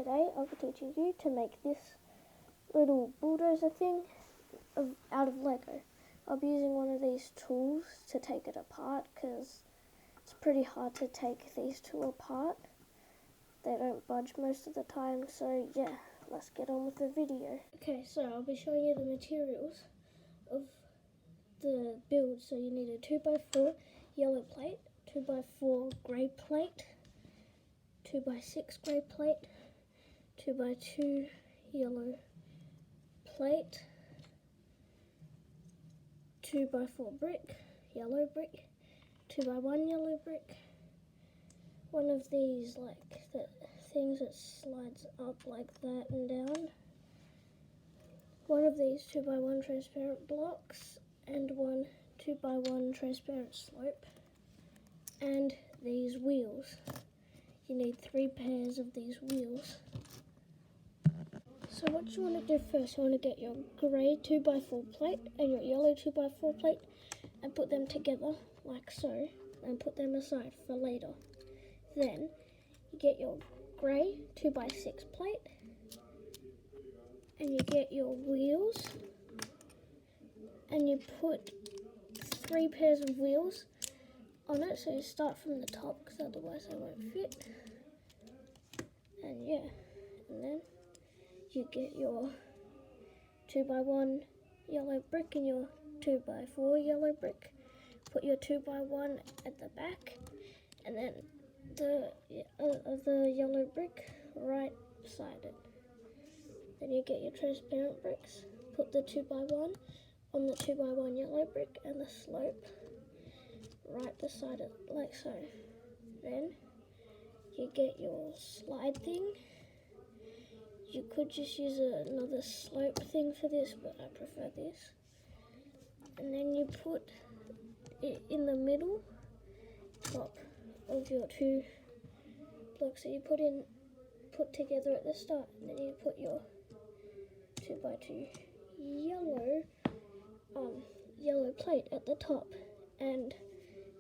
today I'll be teaching you to make this little bulldozer thing out of Lego. I'll be using one of these tools to take it apart because it's pretty hard to take these two apart. They don't budge most of the time, so yeah, let's get on with the video. Okay, so I'll be showing you the materials of the build. So you need a 2x4 yellow plate, 2x4 grey plate, 2x6 grey plate, 2x2 yellow plate, 2x4 brick, yellow brick, 2x1 yellow brick, one of these like the things that slides up like that and down, one of these 2x1 transparent blocks, and one 2x1 transparent slope, and these wheels. You need 3 pairs of these wheels. So what you want to do first, you want to get your grey 2x4 plate and your yellow 2x4 plate and put them together like so, and put them aside for later. Then you get your grey 2x6 plate and you get your wheels and you put 3 pairs of wheels on it, so you start from the top because otherwise they won't fit. And yeah, and then you get your 2x1 yellow brick and your 2x4 yellow brick. Put your 2x1 at the back, and then the yellow brick right beside it. Then you get your transparent bricks. Put the 2x1 on the 2x1 yellow brick and the slope right beside it, like so. Then you get your slide thing. You could just use another slope thing for this, but I prefer this. And then you put it in the middle top of your 2 blocks that you put together at the start. And then you put your 2x2 yellow plate at the top, and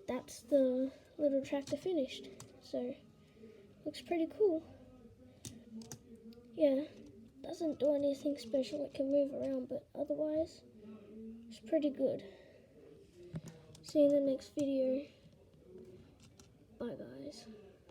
that's the little tractor finished. So looks pretty cool. Yeah, doesn't do anything special, it can move around, but otherwise it's pretty good. See you in the next video. Bye guys.